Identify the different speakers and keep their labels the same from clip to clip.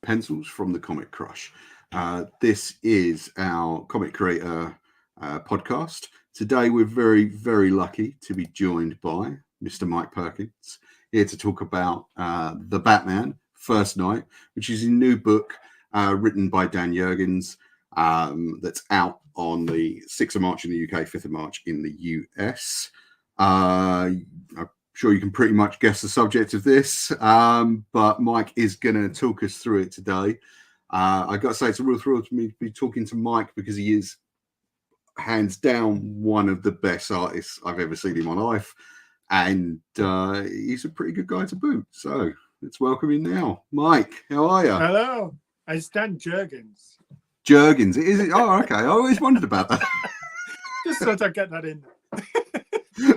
Speaker 1: Pencils from the Comic Crush. This is our comic creator podcast. Today we're very, very lucky to be joined by Mr. Mike Perkins, here to talk about The Batman, First Night, which is a new book written by Dan Jurgens that's out on the 6th of March in the UK, 5th of March in the US. I'm sure you can pretty much guess the subject of this, but Mike is going to talk us through it today. I got to say, it's a real thrill to me to be talking to Mike because he is hands down one of the best artists I've ever seen in my life, and he's a pretty good guy to boot. So let's welcome him now. Mike, how are you?
Speaker 2: Hello, it's Dan Jurgens.
Speaker 1: Jurgens, is it? Oh, okay. I always wondered about that.
Speaker 2: Just thought I'd get that in.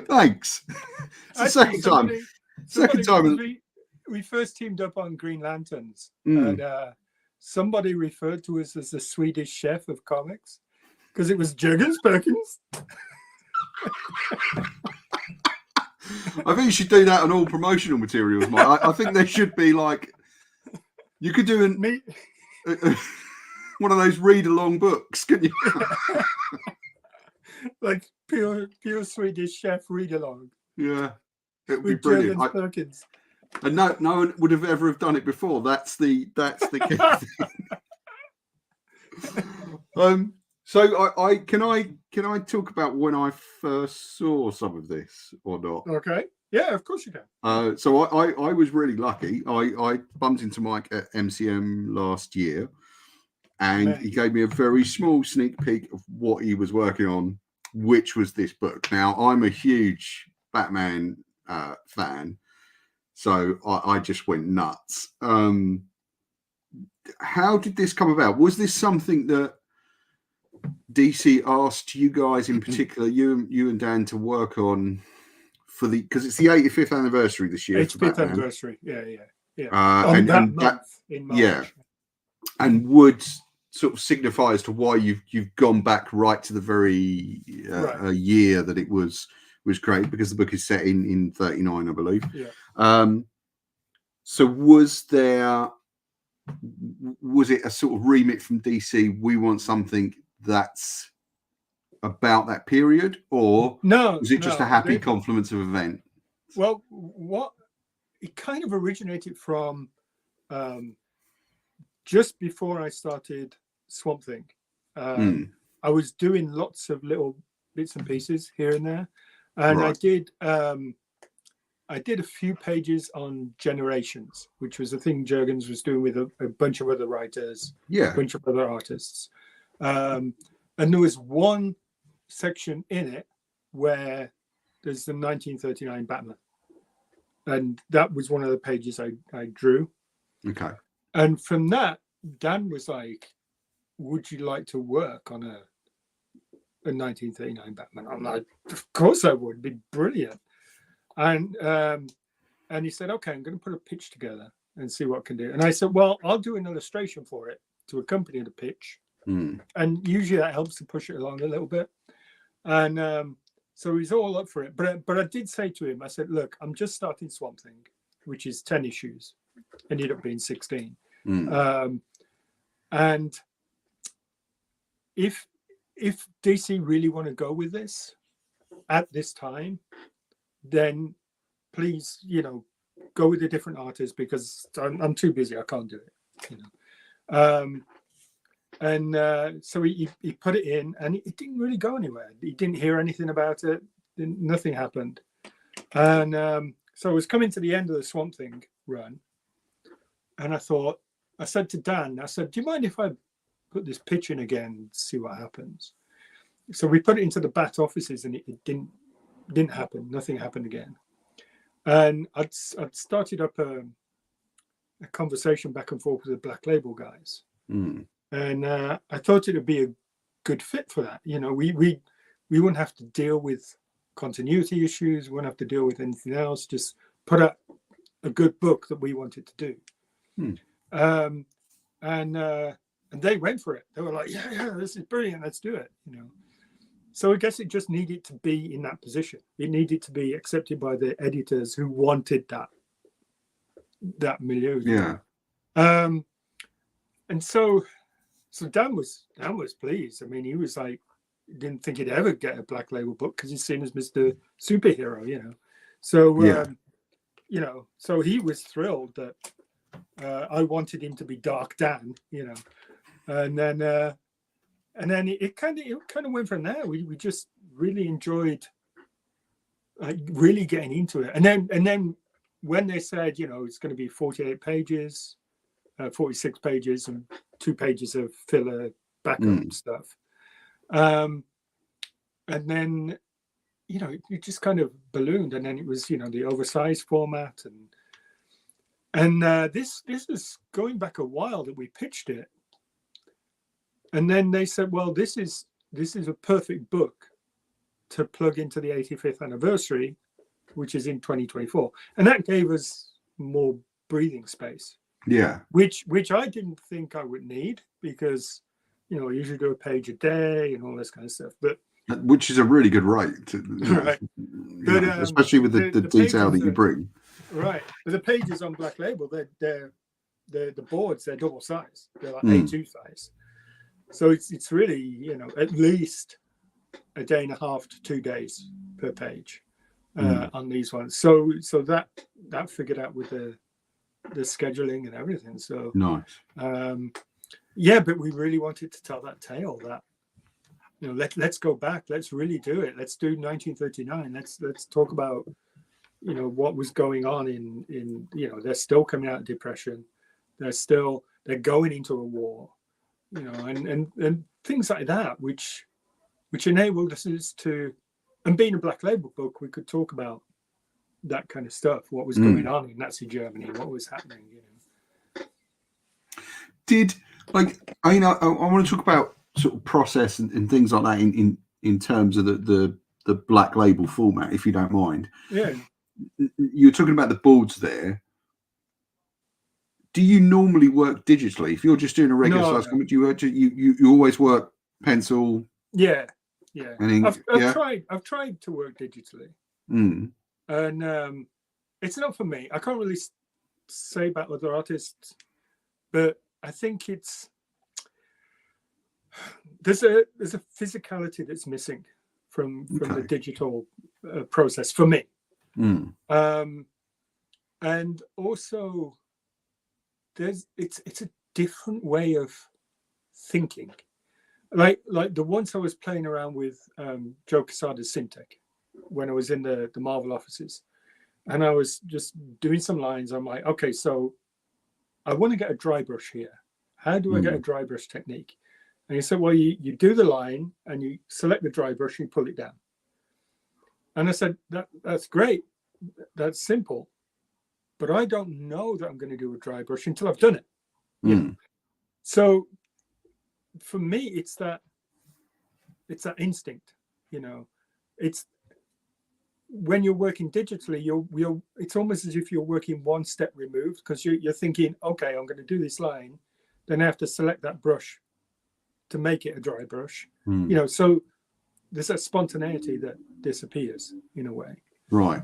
Speaker 1: Thanks. It's the second time. Second time.
Speaker 2: We first teamed up on Green Lanterns, and somebody referred to us as the Swedish chef of comics because it was Jurgens Perkins.
Speaker 1: I think you should do that on all promotional materials, Mike. I think there should be like, you could do one of those read-along books, couldn't you?
Speaker 2: Like pure Swedish chef read-along.
Speaker 1: Yeah, it would be brilliant.
Speaker 2: Perkins.
Speaker 1: And no one would have ever have done it before. That's the key thing. So I can I talk about when I first saw some of this or not?
Speaker 2: Okay. Yeah, of course you can.
Speaker 1: So I was really lucky. I bumped into Mike at MCM last year, and he gave me a very small sneak peek of what he was working on, which was this book. Now, I'm a huge Batman fan, so I just went nuts. How did this come about? Was this something that DC asked you guys in particular, you and Dan, to work on for because it's the 85th anniversary this year?
Speaker 2: 85th anniversary, yeah.
Speaker 1: And that
Speaker 2: in March.
Speaker 1: Yeah, and would sort of signify as to why you've gone back right to the very year that it was created, because the book is set in 39, I believe.
Speaker 2: Yeah.
Speaker 1: So was it a sort of remit from DC? We want something that's about that period, or was it just a happy confluence of events?
Speaker 2: Well, it kind of originated from just before I started Swamp Thing. I was doing lots of little bits and pieces here and there, and I did a few pages on Generations, which was a thing Jurgens was doing with a bunch of other writers, a bunch of other artists. And there was one section in it where there's the 1939 Batman. And that was one of the pages I drew.
Speaker 1: Okay.
Speaker 2: And from that, Dan was like, would you like to work on a 1939 Batman? I'm like, of course I would. It'd be brilliant. And he said, okay, I'm going to put a pitch together and see what I can do. And I said, well, I'll do an illustration for it to accompany the pitch. And usually that helps to push it along a little bit. And so he's all up for it. But I did say to him, I said, look, I'm just starting Swamp Thing, which is 10 issues. Ended up being 16. And if DC really want to go with this at this time, then please, go with a different artist, because I'm too busy. I can't do it. So he put it in, and it didn't really go anywhere. He didn't hear anything about it. Nothing happened. And so I was coming to the end of the Swamp Thing run, and I said to Dan, do you mind if I put this pitch in again and see what happens? So we put it into the Bat offices, and it didn't happen. Nothing happened again. And I'd started up a conversation back and forth with the Black Label guys. And I thought it would be a good fit for that. We wouldn't have to deal with continuity issues. We wouldn't have to deal with anything else. Just put out a good book that we wanted to do. And they went for it. They were like, yeah, this is brilliant. Let's do it. So I guess it just needed to be in that position. It needed to be accepted by the editors who wanted that milieu.
Speaker 1: Yeah.
Speaker 2: and so Dan was pleased. I mean, he was like, didn't think he'd ever get a Black Label book because he's seen as Mr. Superhero, you know. So so he was thrilled that I wanted him to be Dark Dan, you know, and then it kind of went from there. We just really enjoyed really getting into it, and then when they said, you know, it's going to be 48 pages, 46 pages, and 2 pages of filler backup stuff, and then, you know, it just kind of ballooned, and then it was, you know, the oversized format, and this is going back a while that we pitched it, and then they said, well, this is a perfect book to plug into the 85th anniversary, which is in 2024, and that gave us more breathing space.
Speaker 1: Yeah,
Speaker 2: which I didn't think I would need, because, you know, I usually do a page a day and all this kind of stuff, but
Speaker 1: which is a really good rate,
Speaker 2: right. But
Speaker 1: especially with the detail that you bring.
Speaker 2: Right, but the pages on Black Label, they're the boards, they're double size, they're like A2 size, so it's really, you know, at least a day and a half to 2 days per page on these ones. So that figured out with the scheduling and everything. So
Speaker 1: nice.
Speaker 2: Yeah, but we really wanted to tell that tale, that, you know, let's go back, let's really do it, let's do 1939, let's talk about, you know, what was going on in you know, they're still coming out of depression, they're going into a war, you know, and things like that, which enabled us to, and being a Black Label book, we could talk about that kind of stuff, what was going on in Nazi Germany, what was happening, you know.
Speaker 1: I want to talk about sort of process and things like that in terms of the Black Label format, if you don't mind.
Speaker 2: Yeah.
Speaker 1: You're talking about the boards there. Do you normally work digitally? If you're just doing a regular size comic, do you always work pencil?
Speaker 2: Yeah. I've tried to work digitally, and it's not for me. I can't really say about other artists, but I think there's a physicality that's missing from the digital process for me, and also it's a different way of thinking. Like the ones I was playing around with Joe Quesada's Syntec when I was in the Marvel offices, and I was just doing some lines. I'm like, okay, so I want to get a dry brush here. How do I get a dry brush technique? And he said, well, you do the line and you select the dry brush and you pull it down. And I said, that's great. That's simple. But I don't know that I'm going to do a dry brush until I've done it. You know? So for me, it's that instinct, you know. It's when you're working digitally, it's almost as if you're working one step removed, because you're thinking, okay, I'm going to do this line, then I have to select that brush to make it a dry brush, you know. So there's that spontaneity that disappears in a way,
Speaker 1: right?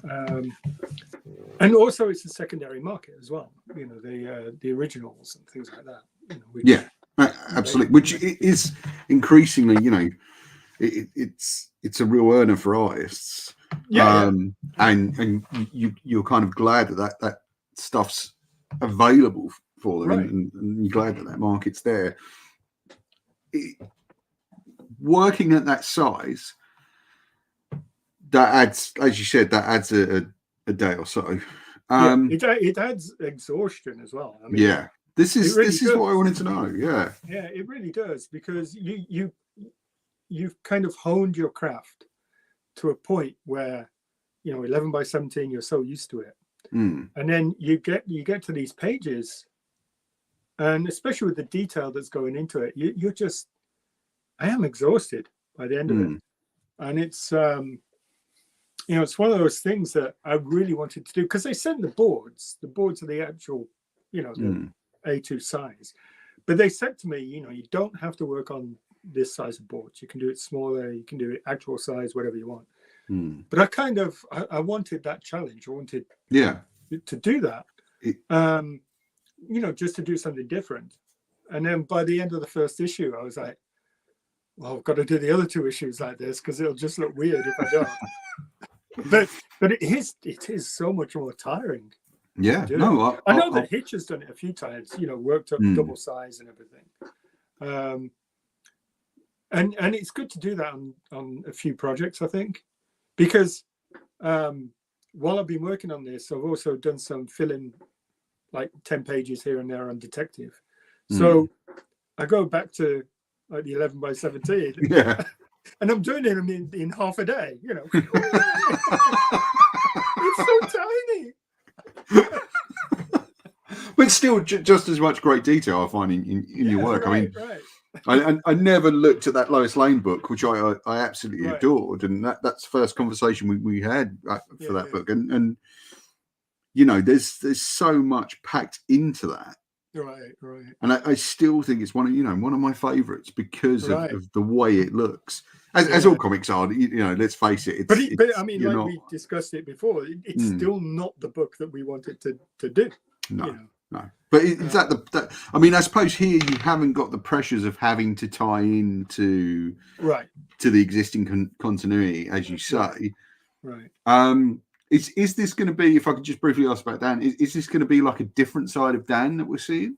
Speaker 2: And also it's a secondary market as well, you know, the originals and things like that, you know,
Speaker 1: absolutely, which is increasingly, you know, it's a real earner for artists. And you're kind of glad that stuff's available for them, right. and you're glad that market's there. Working at that size, that adds, as you said, a day or so.
Speaker 2: It adds exhaustion as well. I mean,
Speaker 1: this is what I wanted to know. Yeah,
Speaker 2: it really does, because you've kind of honed your craft to a point where, you know, 11 by 17, you're so used to it, and then you get to these pages, and especially with the detail that's going into it, you're just, I am exhausted by the end of it, and it's you know, it's one of those things that I really wanted to do, because they sent the boards are the actual, you know, the A2 size, but they said to me, you know, you don't have to work on this size of boards, you can do it smaller, you can do it actual size, whatever you want. But I wanted that challenge. I wanted to do that, you know, just to do something different. And then by the end of the first issue, I was like, well, I've got to do the other 2 issues like this because it'll just look weird if I don't. But it is so much more tiring.
Speaker 1: Yeah, no,
Speaker 2: I know that Hitch has done it a few times, worked up double size and everything. And it's good to do that on a few projects, I think, because while I've been working on this, I've also done some fill-in, like 10 pages here and there on Detective. So I go back to like the 11 by 17, and I'm doing it in half a day. It's so tiny.
Speaker 1: But still, just as much great detail I find in your work. Right, I never looked at that Lois Lane book, which I absolutely adored, and that's the first conversation we had for that book, and there's so much packed into that.
Speaker 2: Right.
Speaker 1: And I still think it's one of my favourites because of the way it looks. As all comics are, let's face it.
Speaker 2: But I mean, like we discussed it before, it's still not the book that we wanted to do.
Speaker 1: No. But is that I mean, I suppose here you haven't got the pressures of having to tie into to the existing continuity, as you say.
Speaker 2: Right.
Speaker 1: Is this going to be, if I could just briefly ask about Dan, is this going to be like a different side of Dan that we're seeing?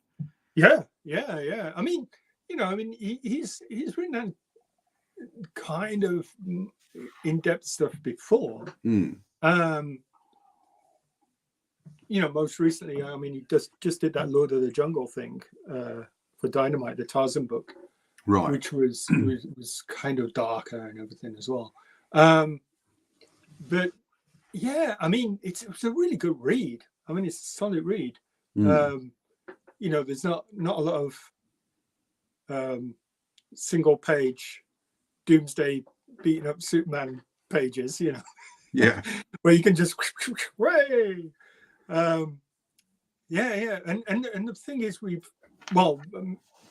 Speaker 2: Yeah. I mean, he's written that kind of in-depth stuff before. Most recently, I mean, he just did that Lord of the Jungle thing for Dynamite, the Tarzan book,
Speaker 1: right?
Speaker 2: Which was kind of darker and everything as well. But yeah, I mean, it's a really good read. I mean, it's a solid read. There's not a lot of single page Doomsday beating up Superman pages, where you can just way. And the thing is,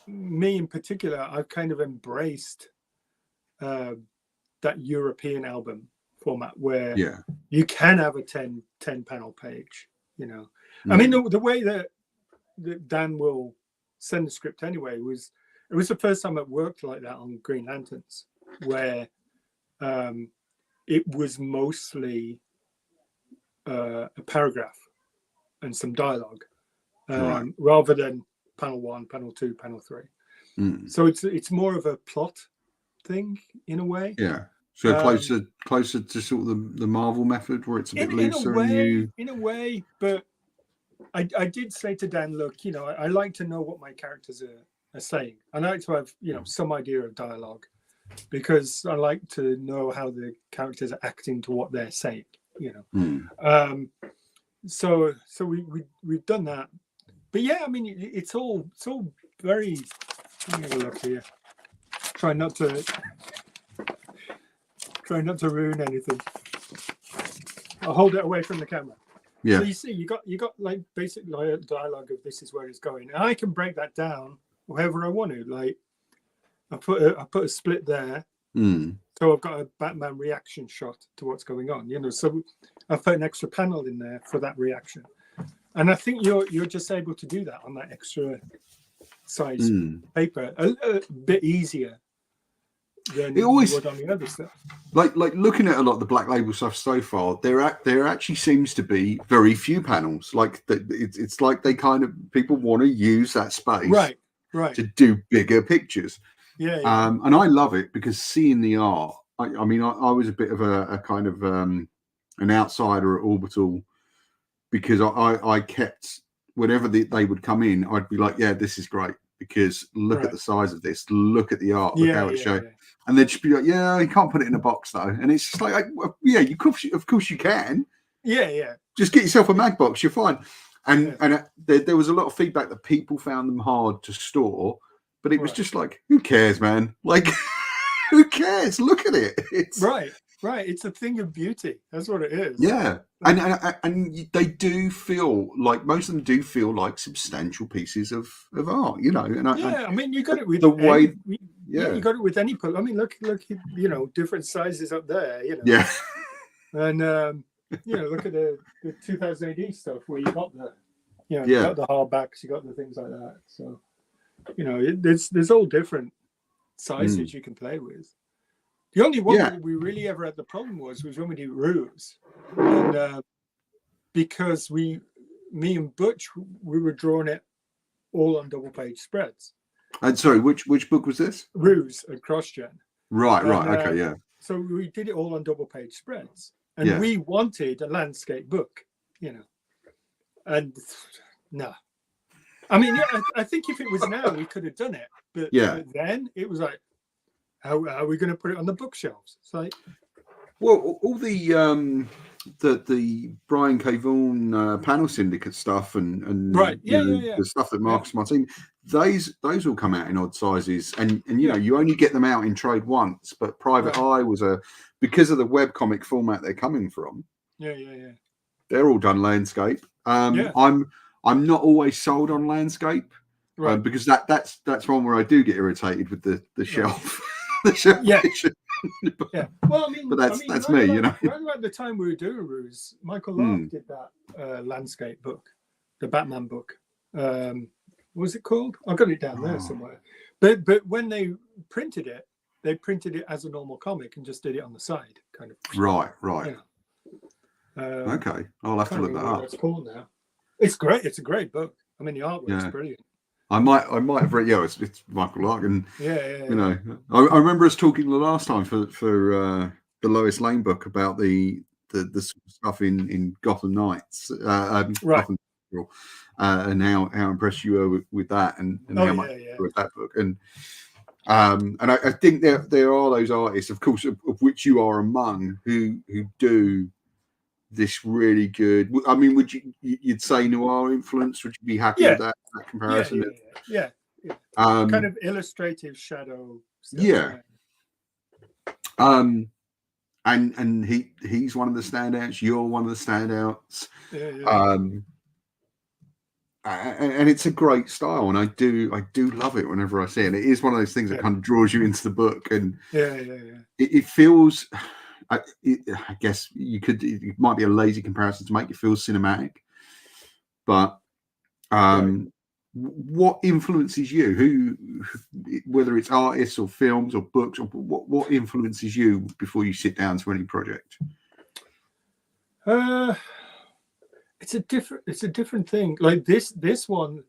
Speaker 2: me in particular, I've kind of embraced that European album format where you can have a 10 panel page. I mean, the way that Dan will send the script anyway it was the first time it worked like that on Green Lanterns, where it was mostly a paragraph and some dialogue, rather than panel 1, panel 2, panel 3. So it's more of a plot thing in a way.
Speaker 1: Yeah. So closer to sort of the Marvel method, where it's a bit looser.
Speaker 2: In a way, but I did say to Dan, look, I like to know what my characters are saying. I like to have some idea of dialogue, because I like to know how the characters are acting to what they're saying. So we've done that, but yeah, I mean, it's all very. Let me have a look here. Try not to ruin anything. I'll hold it away from the camera.
Speaker 1: Yeah.
Speaker 2: So you see, you got like basic dialogue of this is where it's going, and I can break that down however I want to. Like, I put a split there. So I've got a Batman reaction shot to what's going on, So I've put an extra panel in there for that reaction, and I think you're just able to do that on that extra size paper a bit easier than you would on the other stuff.
Speaker 1: Like looking at a lot of the Black Label stuff so far, there actually seems to be very few panels. Like it's like they kind of people want to use that space,
Speaker 2: right,
Speaker 1: to do bigger pictures.
Speaker 2: Yeah.
Speaker 1: And I love it because seeing the art. I mean, I was a bit of a kind of an outsider at Orbital, because I kept whenever they would come in, I'd be like, yeah, this is great, because look at the size of this, look at the art, look how it's shown. And they'd just be like, yeah, you can't put it in a box though. And it's just like, you could, of course you can.
Speaker 2: Yeah.
Speaker 1: Just get yourself a mag box, you're fine. And there was a lot of feedback that people found them hard to store, but it was just like, who cares, man? Like, who cares? Look at it. It's
Speaker 2: right. It's a thing of beauty. That's what it is.
Speaker 1: Yeah. And they do feel like, most of them do feel like substantial pieces of art, And
Speaker 2: I mean, you got it with
Speaker 1: the way.
Speaker 2: You got it with any. I mean, look, different sizes up there.
Speaker 1: Yeah.
Speaker 2: And look at the 2000 AD stuff where you got the, you got the hardbacks, you got the things like that. So You know, there's all different sizes you can play with. The only one we really ever had the problem was when we did ruse, and because me and Butch, we were drawing it all on double page spreads.
Speaker 1: And sorry, which book was this?
Speaker 2: Ruse at CrossGen.
Speaker 1: Right, okay, yeah.
Speaker 2: So we did it all on double page spreads, and we wanted a landscape book, you know, and no. I mean, I think if it was now, we could have done it, but then it was like, how are we going to put it on the bookshelves? It's like,
Speaker 1: well, all the Brian K. Vaughan panel syndicate stuff and the stuff that Marcus Martin, those all come out in odd sizes, and you know, you only get them out in trade once. But Private Eye was because of the webcomic format they're coming from. They're all done landscape. I'm not always sold on landscape, because that's one where I do get irritated with the shelf. The shelf edition.
Speaker 2: Well, I mean,
Speaker 1: but that's me, you know.
Speaker 2: Right about the time we were doing Ruse, Michael Lark did that landscape book, the Batman book. What was it called? I've got it down there somewhere. But when they printed it as a normal comic and just did it on the side, kind of.
Speaker 1: Right.
Speaker 2: You know.
Speaker 1: Okay, I'll have to look that up.
Speaker 2: It's called now. It's great. It's a great book. I mean, the artwork's brilliant.
Speaker 1: I might have read. Yeah, it's Michael Lark, and you know, I remember us talking the last time for the Lois Lane book about the stuff in Gotham Knights, Gotham, and how impressed you were with that, and how much you with that book, and I think there are those artists, of course, of which you are among, who do this really good. I mean, you'd say noir influence? Would you be happy with that comparison?
Speaker 2: Yeah. Kind of illustrative shadow stuff.
Speaker 1: And he's one of the standouts. You're one of the standouts. And it's a great style, and I do love it whenever I see it. It is one of those things that kind of draws you into the book, and it feels. I guess it might be a lazy comparison to make it feel cinematic, but what influences you? Who, whether it's artists or films or books, or what influences you before you sit down to any project?
Speaker 2: It's a different thing. Like this one,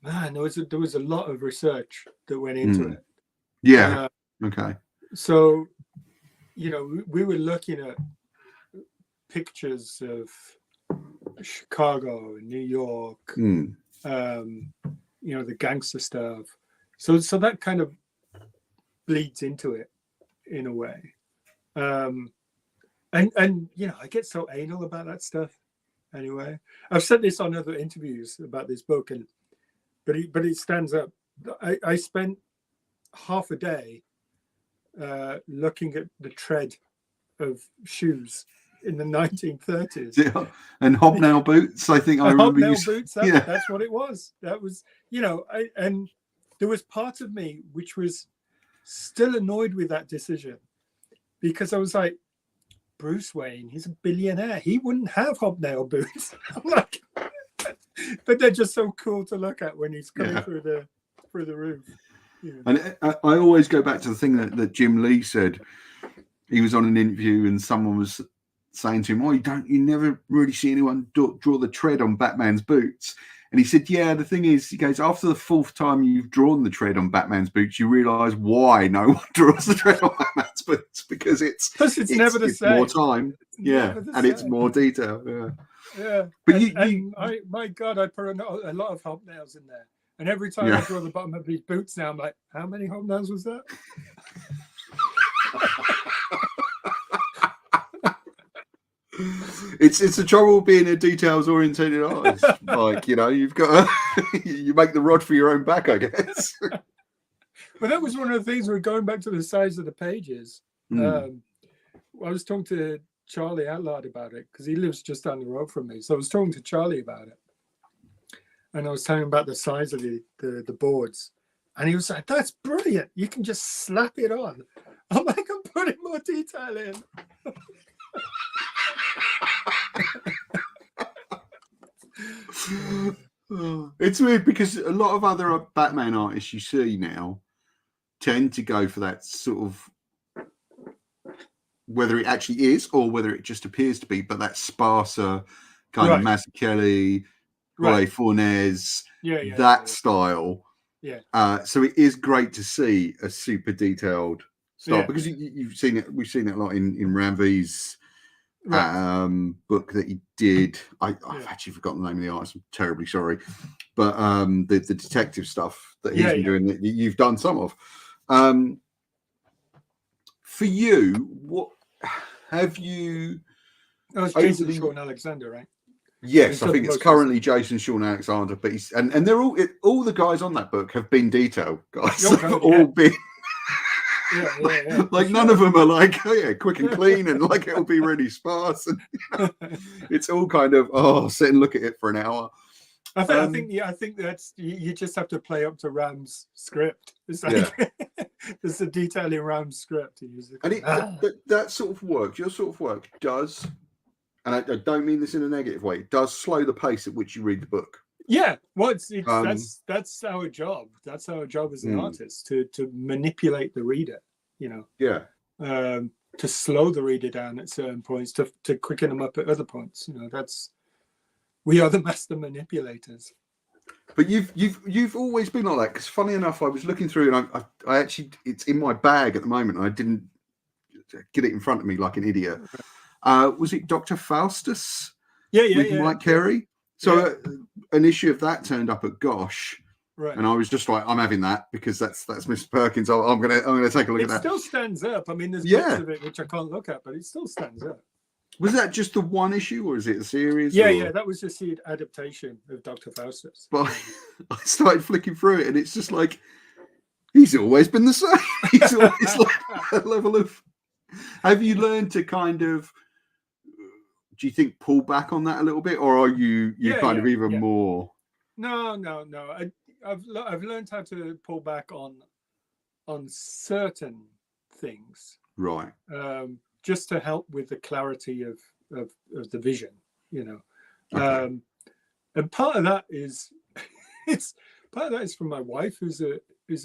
Speaker 2: man. There was a lot of research that went into it.
Speaker 1: Yeah. Okay.
Speaker 2: So, you know, we were looking at pictures of Chicago and New York, you know, the gangster stuff. So that kind of bleeds into it in a way. And you know, I get so anal about that stuff anyway. I've said this on other interviews about this book, but it stands up. I spent half a day looking at the tread of shoes in the 1930s.
Speaker 1: Yeah, and hobnail boots. I think I remember
Speaker 2: hobnail boots. That's what it was. That was, you know, and there was part of me which was still annoyed with that decision, because I was like, Bruce Wayne, he's a billionaire. He wouldn't have hobnail boots. I'm like, but they're just so cool to look at when he's coming through the roof. Yeah.
Speaker 1: And I always go back to the thing that Jim Lee said. He was on an interview and someone was saying to him, you never really see anyone draw the tread on Batman's boots. And he said, yeah, the thing is, he goes, after the fourth time you've drawn the tread on Batman's boots, you realise why no one draws the tread on Batman's boots, because it's
Speaker 2: never the same.
Speaker 1: More time. It's more detail.
Speaker 2: Yeah. But my God, I put a lot of hobnails in there. And every time I draw the bottom of these boots now, I'm like, how many hobnails was that?
Speaker 1: It's the trouble with being a details oriented artist. Like, you know, you've got you make the rod for your own back, I guess.
Speaker 2: But that was one of the things. We're going back to the size of the pages. I was talking to Charlie Outlard about it, because he lives just down the road from me. So I was talking to Charlie about it, and I was telling him about the size of the boards, and he was like, "That's brilliant! You can just slap it on." I'm like, "I'm putting more detail in."
Speaker 1: It's weird because a lot of other Batman artists you see now tend to go for that sort of, whether it actually is or whether it just appears to be, but that sparser kind of Mazzucchelli, Jorge Fornes, that style.
Speaker 2: Yeah.
Speaker 1: So it is great to see a super detailed style because you've seen it. We've seen it a lot in Ranvi's book that he did. I've actually forgotten the name of the artist. I'm terribly sorry, but the detective stuff that he's been doing, that you've done some of. For you, what have you?
Speaker 2: Oh, it's Jason Shawn Alexander, right?
Speaker 1: Yes, I think it's currently Jason Shawn Alexander, but he's and they're all the guys on that book have been detailed guys. All been. Like none of them are like, quick and clean, and like it'll be really sparse, and it's all kind of sit and look at it for an hour.
Speaker 2: I think that's you just have to play up to Ram's script. It's like there's a detail in Ram's script,
Speaker 1: and that sort of work, your sort of work does, and I don't mean this in a negative way, it does slow the pace at which you read the book.
Speaker 2: Yeah, well, that's our job. That's our job as an artist, to manipulate the reader, to slow the reader down at certain points, to quicken them up at other points. We are the master manipulators.
Speaker 1: But you've always been like that. Because funny enough, I was looking through, and I actually, it's in my bag at the moment. I didn't get it in front of me like an idiot. Was it Dr. Faustus? With Mike Carey. So an issue of that turned up at Gosh, and I was just like, I'm having that because that's Mr. Perkins. I'm gonna take a look at that.
Speaker 2: It still stands up. I mean, there's bits of it which I can't look at, but it still stands up.
Speaker 1: Was that just the one issue, or is it a series?
Speaker 2: Yeah, that was just the adaptation of Dr. Faustus.
Speaker 1: But I started flicking through it, and it's just like he's always been the same. He's always like that level of. Have you learned to kind of? Do you think pull back on that a little bit, or are you kind of even more?
Speaker 2: No. I've learned how to pull back on certain things,
Speaker 1: right?
Speaker 2: Just to help with the clarity of the vision,
Speaker 1: Okay.
Speaker 2: And part of that is from my wife, who's a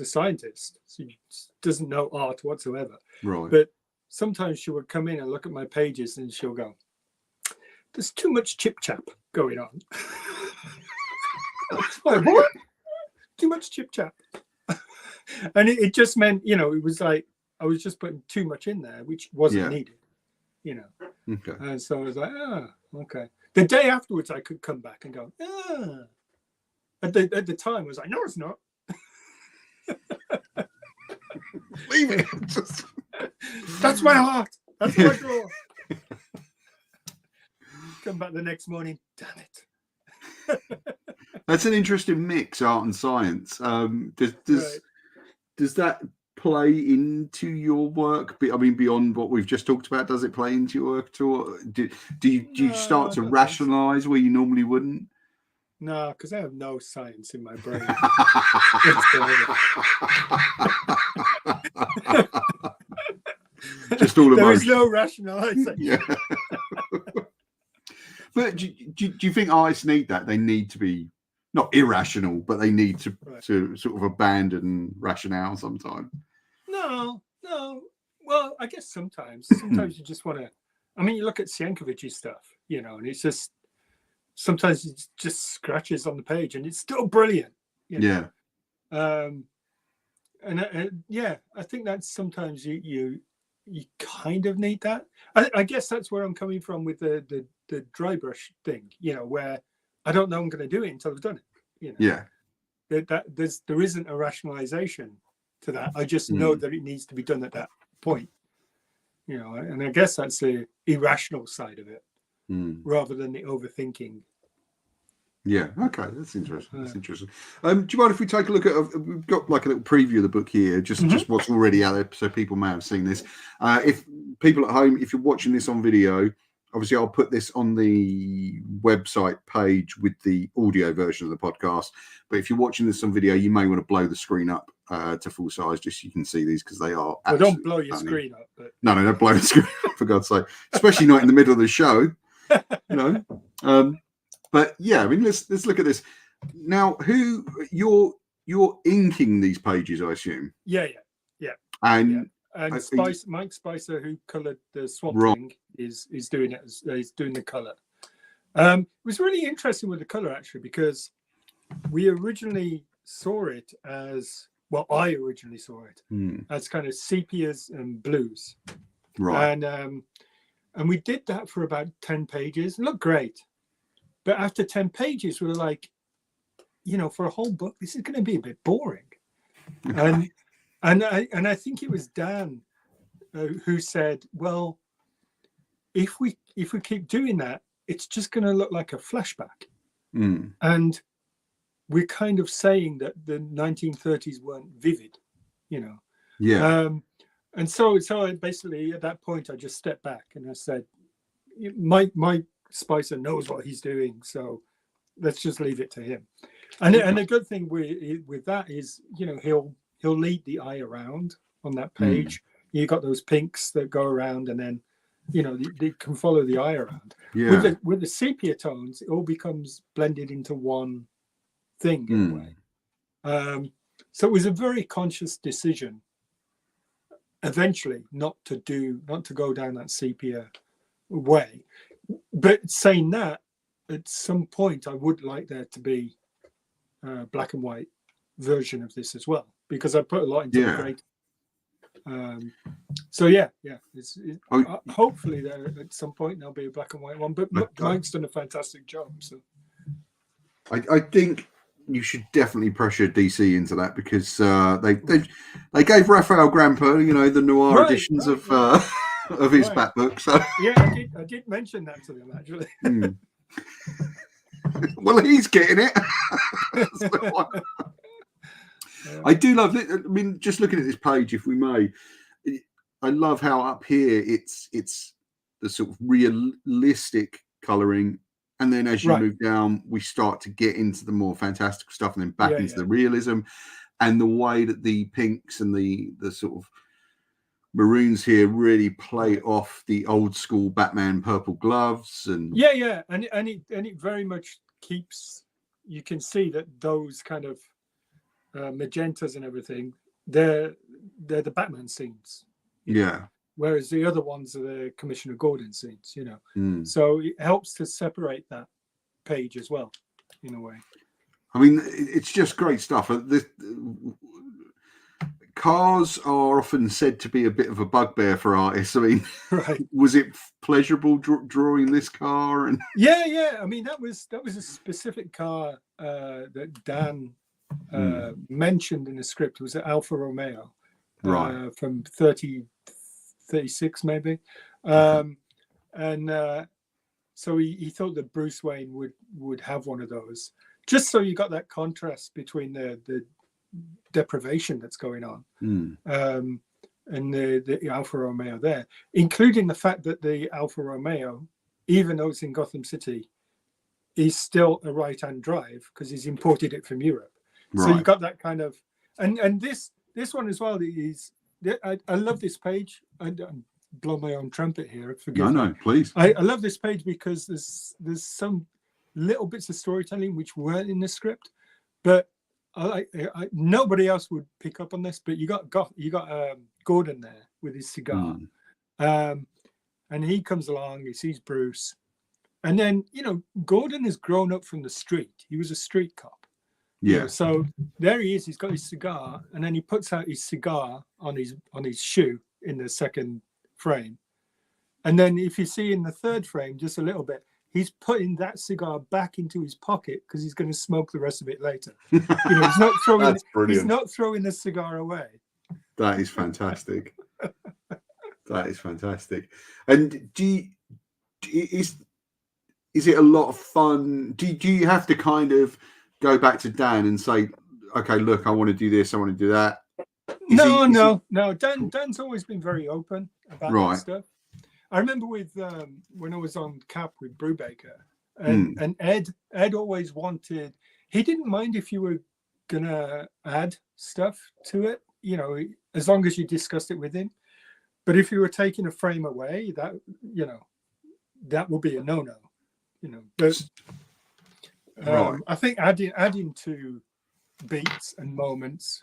Speaker 2: scientist. She doesn't know art whatsoever,
Speaker 1: right?
Speaker 2: But sometimes she would come in and look at my pages, and she'll go, "There's too much chip chap going on." Like, what? Too much chip chap. And it just meant, it was like I was just putting too much in there, which wasn't needed,
Speaker 1: Okay.
Speaker 2: And so I was like, okay. The day afterwards, I could come back and go, At the time, I was like, no, it's not.
Speaker 1: Leave it.
Speaker 2: That's my heart. That's my draw. Come back the next morning. Damn it.
Speaker 1: That's an interesting mix, art and science. Does that play into your work? I mean, beyond what we've just talked about, does it play into your work at all? Do you start to rationalize where you normally wouldn't?
Speaker 2: No, because I have no science in my brain.
Speaker 1: Just all emotion.
Speaker 2: There is no rationalization.
Speaker 1: Yeah. But do you think artists need that? They need to be not irrational, but they need to sort of abandon rationale sometimes.
Speaker 2: No. Well, I guess sometimes you just want to. I mean, you look at Sienkiewicz stuff, and it's just sometimes it just scratches on the page, and it's still brilliant.
Speaker 1: Yeah.
Speaker 2: I think that sometimes you kind of need that. I guess that's where I'm coming from with the dry brush thing, where I don't know I'm going to do it until I've done it.
Speaker 1: Yeah.
Speaker 2: There isn't a rationalization to that. I just know that it needs to be done at that point. And I guess that's the irrational side of it, rather than the overthinking.
Speaker 1: Yeah. Okay. That's interesting. Do you mind if we take a look at? We've got like a little preview of the book here, just what's already out there, so people may have seen this. If people at home, if you're watching this on video, obviously I'll put this on the website page with the audio version of the podcast. But if you're watching this on video, you may want to blow the screen up to full size, just so you can see these, because they are.
Speaker 2: Well, don't blow your screen up. But...
Speaker 1: No, don't blow the screen up, for God's sake. Especially not in the middle of the show. But yeah, I mean, let's look at this. Now, who you're inking these pages, I assume?
Speaker 2: Yeah.
Speaker 1: And
Speaker 2: And Mike Spicer, who coloured the Swamp Thing, is doing it. He's doing the colour. It was really interesting with the colour, actually, because we originally saw it as, well, I originally saw it as kind of sepias and blues.
Speaker 1: Right.
Speaker 2: And we did that for about 10 pages. It looked great. But after 10 pages, we were like, for a whole book, this is going to be a bit boring. Okay. And I think it was Dan who said, well, if we keep doing that, it's just going to look like a flashback. And we're kind of saying that the 1930s weren't vivid,
Speaker 1: Yeah.
Speaker 2: And so I basically, at that point, I just stepped back and I said, Mike Spicer knows what he's doing, so let's just leave it to him. And the good thing with that is, he'll lead the eye around on that page. You got those pinks that go around, and then they can follow the eye around.
Speaker 1: Yeah.
Speaker 2: With the sepia tones, it all becomes blended into one thing in a way. So it was a very conscious decision eventually not to go down that sepia way. But saying that, at some point I would like there to be a black and white version of this as well, because I put a lot into the grade. So hopefully there at some point there'll be a black and white one, but Mike's done a fantastic job. So
Speaker 1: I think you should definitely pressure DC into that, because they gave Raphael Gramper, the noir editions of his Bat book. So
Speaker 2: yeah, I did mention that to them, actually.
Speaker 1: Well, he's getting it. I do love it. I mean, just looking at this page, if we may, I love how up here it's the sort of realistic colouring, and then as you move down, we start to get into the more fantastical stuff, and then back into the realism, and the way that the pinks and the sort of maroons here really play off the old school Batman purple gloves, and
Speaker 2: and it very much keeps. You can see that those kind of magentas and everything, they're the Batman scenes. Whereas the other ones are the Commissioner Gordon scenes, So it helps to separate that page as well, in a way.
Speaker 1: I mean, it's just great stuff. Cars are often said to be a bit of a bugbear for artists. I mean, was it pleasurable drawing this car? And
Speaker 2: yeah. I mean, that was a specific car that Dan mentioned in the script. It was an Alfa Romeo, from 36 maybe, and so he thought that Bruce Wayne would have one of those, just so you got that contrast between the deprivation that's going on and the Alfa Romeo there, including the fact that the Alfa Romeo, even though it's in Gotham City, is still a right-hand drive because he's imported it from Europe. So you got that kind of, and this one as well is. I love this page. I blow my own trumpet here. Forgive me.
Speaker 1: No, please.
Speaker 2: I love this page because there's some little bits of storytelling which weren't in the script, but nobody else would pick up on this. But you got Gordon there with his cigar, and he comes along. He sees Bruce, and then Gordon has grown up from the street. He was a street cop. So there he is. He's got his cigar, and then he puts out his cigar on his shoe in the second frame. And then if you see in the third frame, just a little bit, he's putting that cigar back into his pocket because he's going to smoke the rest of it later. He's not throwing. He's not throwing the cigar away.
Speaker 1: That is fantastic. That is fantastic. And is it a lot of fun? Do you have to kind of go back to Dan and say, okay, look, I want to do this, I want to do that?
Speaker 2: No. Dan's always been very open about that stuff. I remember with when I was on Cap with Brubaker, and Ed always wanted. He didn't mind if you were gonna add stuff to it, as long as you discussed it with him. But if you were taking a frame away, that would be a no-no. But
Speaker 1: Right.
Speaker 2: I think adding to beats and moments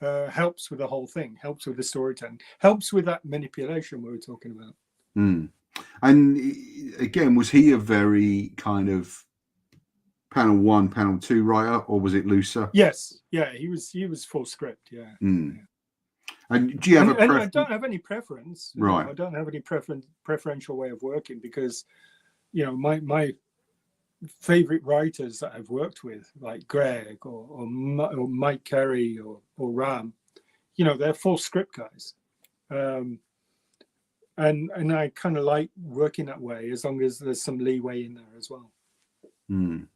Speaker 2: helps with the whole thing, helps with the storytelling, helps with that manipulation we were talking about.
Speaker 1: Mm. And again, was he a very kind of panel 1, panel 2 writer, or was it looser?
Speaker 2: Yes, yeah, he was full script, yeah.
Speaker 1: Mm. And do you have a
Speaker 2: and I
Speaker 1: preference?
Speaker 2: don't have any preference,
Speaker 1: Right.
Speaker 2: I don't have any preferential way of working, because my favorite writers that I've worked with, like Greg or Mike Carey or Ram, they're full script guys. And I kind of like working that way, as long as there's some leeway in there as well.
Speaker 1: Mm.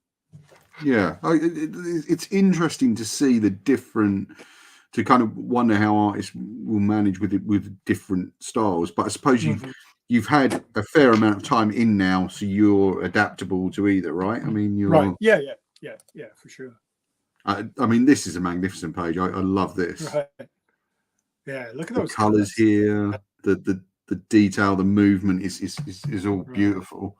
Speaker 1: Yeah, it's interesting to see the different, to kind of wonder how artists will manage with it with different styles. But I suppose you've had a fair amount of time in now, so you're adaptable to either, right? I mean, you're
Speaker 2: right. Yeah, for sure.
Speaker 1: I mean, this is a magnificent page. I love this.
Speaker 2: Right. Yeah, look at
Speaker 1: The
Speaker 2: those
Speaker 1: colours here, the detail, the movement is all beautiful.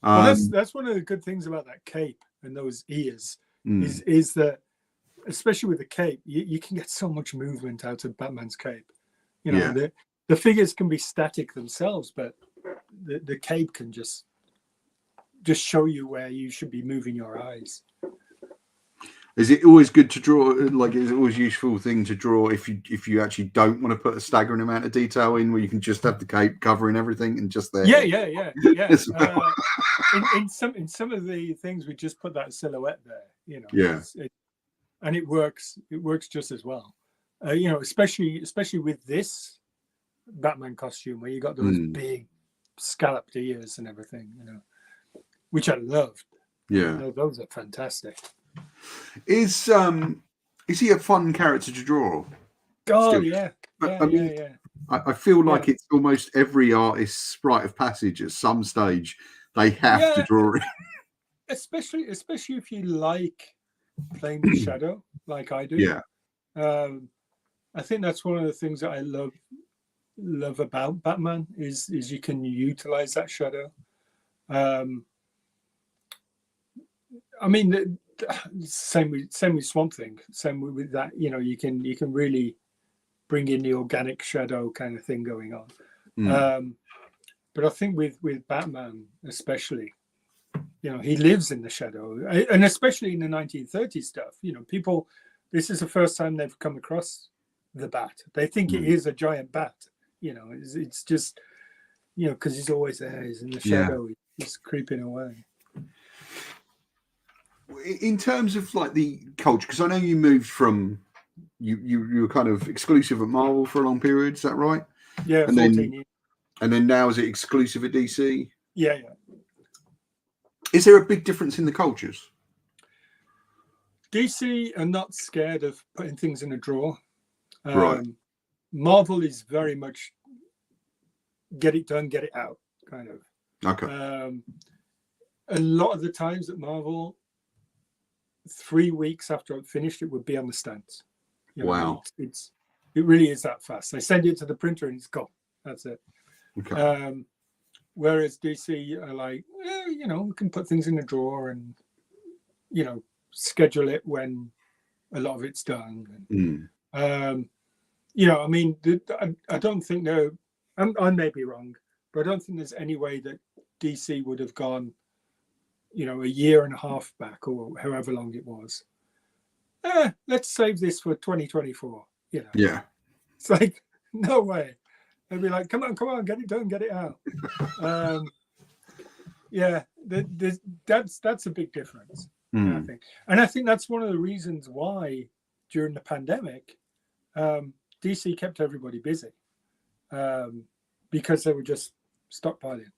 Speaker 2: Well, that's one of the good things about that cape and those ears is that, especially with the cape, you can get so much movement out of Batman's cape. The figures can be static themselves, but the cape can just show you where you should be moving your eyes.
Speaker 1: Is it always good to draw? Like, is it always a useful thing to draw if you actually don't want to put a staggering amount of detail in, where you can just have the cape covering everything and just there?
Speaker 2: Yeah. In some of the things, we just put that silhouette there.
Speaker 1: Yeah.
Speaker 2: And it works. It works just as well. Especially with this Batman costume, where you got those big scalloped ears and everything. Which I loved.
Speaker 1: Yeah,
Speaker 2: those are fantastic.
Speaker 1: Is he a fun character to draw?
Speaker 2: Oh, yeah.
Speaker 1: I feel like it's almost every artist's rite of passage at some stage. They have to draw it.
Speaker 2: Especially if you like playing with shadow, like I do.
Speaker 1: Yeah.
Speaker 2: I think that's one of the things that I love about Batman is you can utilize that shadow. I mean, same with Swamp Thing. Same with that. You can really bring in the organic shadow kind of thing going on. But I think with Batman especially, he lives in the shadow, and especially in the 1930s stuff. People, this is the first time they've come across the bat. They think it is a giant bat. It's just because he's always there. He's in the shadow. He's creeping away.
Speaker 1: In terms of like the culture, because I know you moved from you were kind of exclusive at Marvel for a long period. Is that right?
Speaker 2: Yeah,
Speaker 1: and
Speaker 2: 14 years.
Speaker 1: And then now is it exclusive at DC?
Speaker 2: Yeah.
Speaker 1: Is there a big difference in the cultures?
Speaker 2: DC are not scared of putting things in a drawer.
Speaker 1: Right.
Speaker 2: Marvel is very much get it done, get it out, kind of.
Speaker 1: Okay.
Speaker 2: A lot of the times at Marvel, 3 weeks after I've finished, it would be on the stands.
Speaker 1: Wow.
Speaker 2: It really is that fast. I send it to the printer and it's gone. That's it.
Speaker 1: Okay.
Speaker 2: Whereas DC are like, we can put things in a drawer and, schedule it when a lot of it's done. I mean, I don't think I may be wrong, but I don't think there's any way that DC would have gone, a year and a half back or however long it was. Let's save this for 2024.
Speaker 1: Yeah.
Speaker 2: It's like, no way. They'd be like, come on, get it done, get it out. That's a big difference, I think. And I think that's one of the reasons why during the pandemic, DC kept everybody busy, because they were just stockpiling.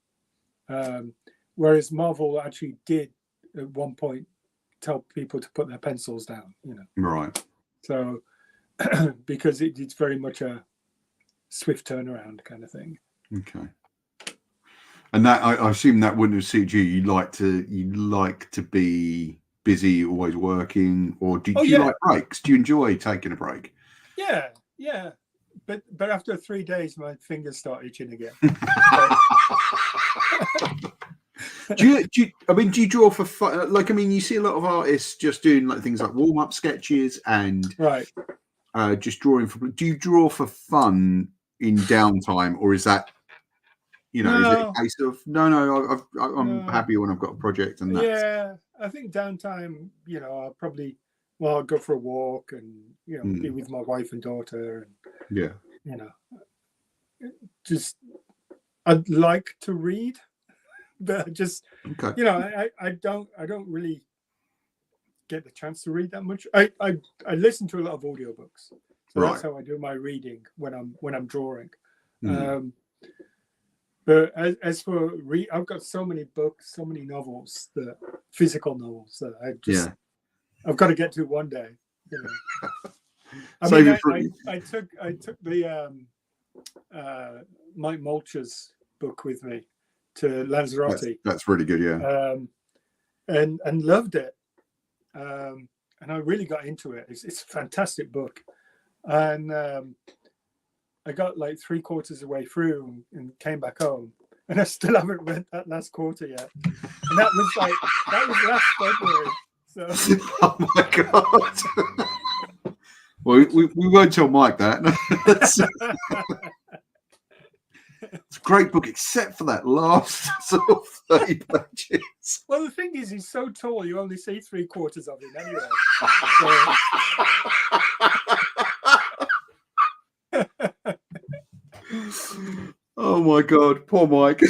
Speaker 2: Whereas Marvel actually did at one point tell people to put their pencils down,
Speaker 1: Right.
Speaker 2: So because it's very much a swift turnaround kind of thing.
Speaker 1: Okay. And that I assume that wouldn't have suited you. You like to be busy, always working, or do you like breaks? Do you enjoy taking a break?
Speaker 2: Yeah. But after 3 days, my fingers start itching again.
Speaker 1: I mean, do you draw for fun? Like, I mean, you see a lot of artists just doing like things like warm up sketches and
Speaker 2: Right.
Speaker 1: just drawing for. Do you draw for fun in downtime, or is that, is it
Speaker 2: No,
Speaker 1: a case of no, I'm
Speaker 2: no.
Speaker 1: happy when I've got a project and that's
Speaker 2: Yeah, I think downtime, I'll probably, I'll go for a walk and, be with my wife and daughter and,
Speaker 1: yeah,
Speaker 2: just, I'd like to read, but just,
Speaker 1: okay,
Speaker 2: I don't really get the chance to read that much. I listen to a lot of audiobooks. So
Speaker 1: right.
Speaker 2: that's how I do my reading when I'm drawing.
Speaker 1: Mm.
Speaker 2: But as for I've got so many books, so many novels, physical novels that I've got to get to one day. I mean, I took the Mike Mulcher's book with me to Lanzarote.
Speaker 1: That's really good, yeah.
Speaker 2: And loved it. And I really got into it. It's a fantastic book. And I got like 3/4 of the way through and came back home. And I still haven't read that last quarter yet. And that was last February. So.
Speaker 1: Oh my God. Well, we won't tell Mike that. It's a great book, except for that last sort of 30 pages.
Speaker 2: Well, the thing is, he's so tall, you only see 3/4 of him anyway.
Speaker 1: Oh my God, poor Mike.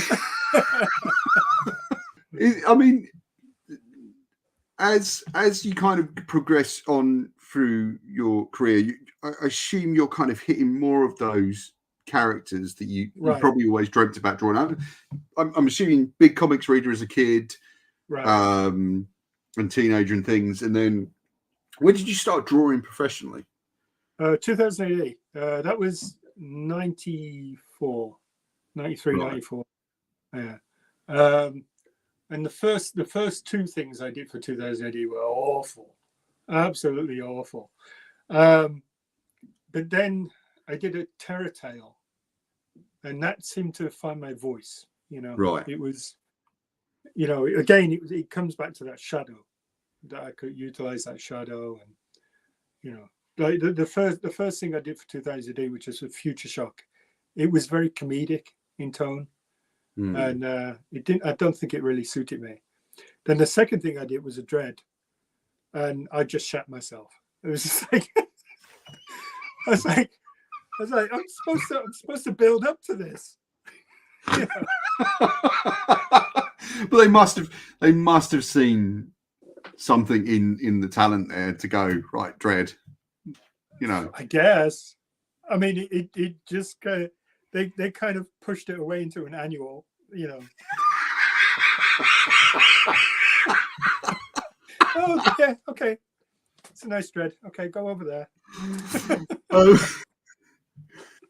Speaker 1: I mean, as you kind of progress on through your career, I assume you're kind of hitting more of those characters that you probably always dreamt about drawing out. I'm assuming big comics reader as a kid,
Speaker 2: right.
Speaker 1: and teenager and things. And then when did you start drawing professionally?
Speaker 2: 2008. That was 94, 93, right. 94. Yeah. And the first two things I did for 2008 were awful, absolutely awful. But then I did a Terror Tale, and that seemed to find my voice.
Speaker 1: Right.
Speaker 2: It was, again, it comes back to that shadow, that I could utilize that shadow, and like the first thing I did for 2008, which was a Future Shock, it was very comedic in tone, and it didn't. I don't think it really suited me. Then the second thing I did was a Dread, and I just shat myself. It was just like I was like, I'm supposed to build up to this.
Speaker 1: But they must have seen something in the talent there to go, right, Dread.
Speaker 2: I guess. I mean, it just they kind of pushed it away into an annual, Oh, yeah, okay. It's a nice Dread. Okay, go over there.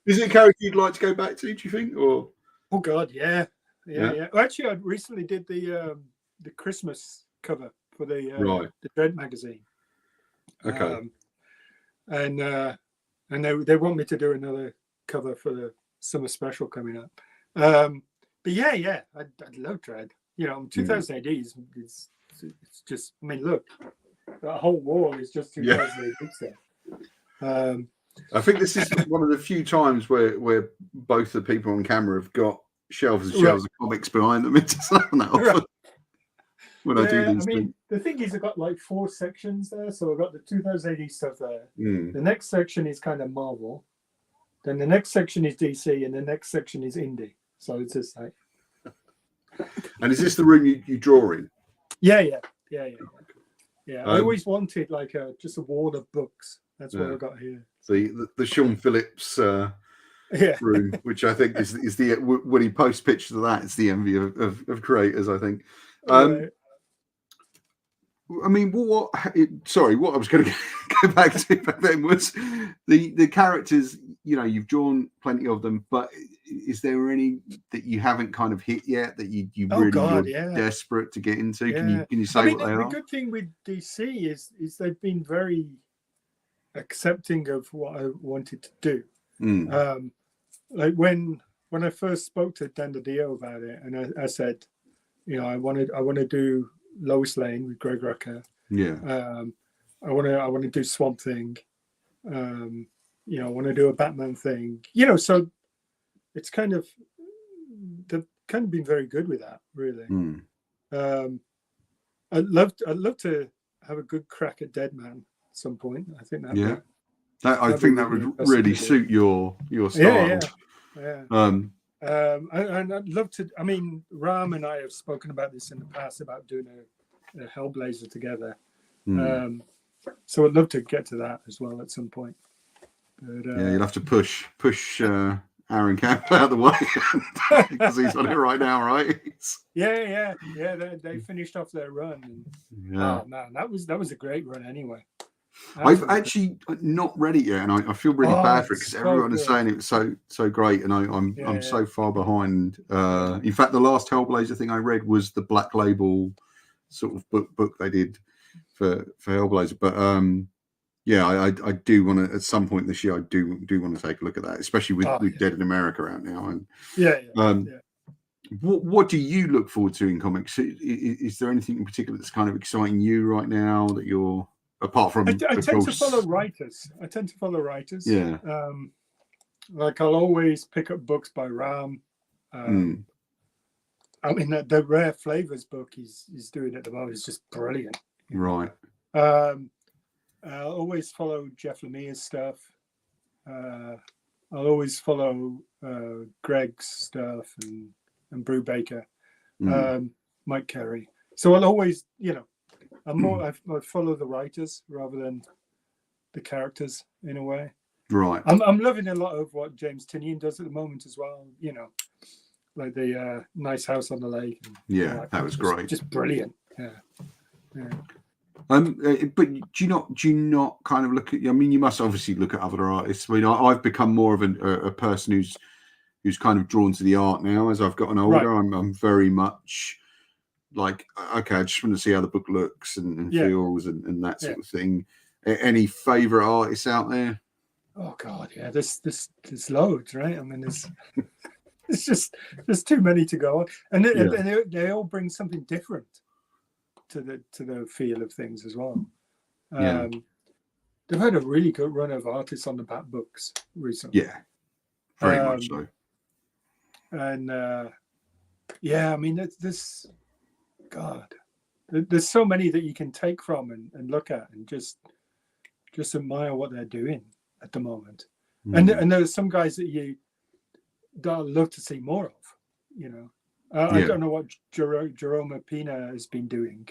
Speaker 1: Is it a character you'd like to go back to, do you think? Or
Speaker 2: oh God, yeah. Well, actually, I recently did the Christmas cover for the Dread magazine.
Speaker 1: Okay.
Speaker 2: And they want me to do another cover for the summer special coming up. But yeah, I'd love Dread. 2000 AD is it's just. I mean, look, that whole wall is just 2000 AD stuff.
Speaker 1: I think this is one of the few times where both the people on camera have got shelves and shelves of comics behind them. It's not that often when I do these things.
Speaker 2: The thing is, I've got like 4 sections there. So I've got the 2000 AD stuff there. The next section is kind of Marvel. Then the next section is DC, and the nenext section is indie. So it's just like.
Speaker 1: And is this the room you draw in?
Speaker 2: Yeah. I always wanted like just a wall of books. That's what I got here.
Speaker 1: The Sean Phillips room, which I think is the when he posts pictures of that, it's the envy of creators, I think. I mean, what I was going to go back to back then was the characters. You've drawn plenty of them, but is there any that you haven't kind of hit yet that you really desperate to get into?
Speaker 2: Yeah.
Speaker 1: Can you say what they are?
Speaker 2: The good thing with DC is they've been very accepting of what I wanted to do. Like when I first spoke to Dan DiDio about it, and I said, I want to do Lois Lane with Greg Rucka.
Speaker 1: Yeah.
Speaker 2: I want to do Swamp Thing. I want to do a Batman thing. So it's they've kind of been very good with that, really. I'd love to have a good crack at Deadman at some point. I think that.
Speaker 1: Yeah. I think that would really suit your style.
Speaker 2: Yeah. And I'd love to. I mean, Ram and I have spoken about this in the past about doing a Hellblazer together. So I'd love to get to that as well at some point. But,
Speaker 1: you'll have to push Aaron Camp out of the way because he's on it right now, right?
Speaker 2: Yeah. They finished off their run. And, oh man, that was a great run anyway.
Speaker 1: I've actually not read it yet, and I feel really bad for it because everyone is saying it was so great, and I'm so far behind. In fact, the last Hellblazer thing I read was the Black Label sort of book they did for Hellblazer. But I do want to at some point this year. I do want to take a look at that, especially with Dead in America out now. And what do you look forward to in comics? Is there anything in particular that's kind of exciting you right now that you're apart from?
Speaker 2: I tend to follow writers. Yeah. Like I'll always pick up books by Ram. I mean, the Rare Flavors book he's doing at the moment is just brilliant.
Speaker 1: Right.
Speaker 2: I'll always follow Jeff Lemire's stuff. I'll always follow Greg's stuff and Brew Baker, Mike Carey. So I'll always, I follow the writers rather than the characters in a way.
Speaker 1: Right.
Speaker 2: I'm loving a lot of what James Tynion does at the moment as well. Like the Nice House on the Lake.
Speaker 1: And, that was great.
Speaker 2: Just brilliant. Yeah.
Speaker 1: But do you not kind of look at? I mean, you must obviously look at other artists. I mean, I've become more of a person who's kind of drawn to the art now as I've gotten older. Right. I'm very much like, okay, I just want to see how the book looks and feels and that sort of thing. Any favorite artists out there?
Speaker 2: Oh God, yeah, there's loads, right? I mean, there's too many to go on, and they all bring something different to the feel of things as well. They've had a really good run of artists on the Bat books recently.
Speaker 1: Yeah, very much so.
Speaker 2: And I mean, there's so many that you can take from and look at and just admire what they're doing at the moment. And there's some guys that I'd love to see more of. I don't know what Jerome Pina has been doing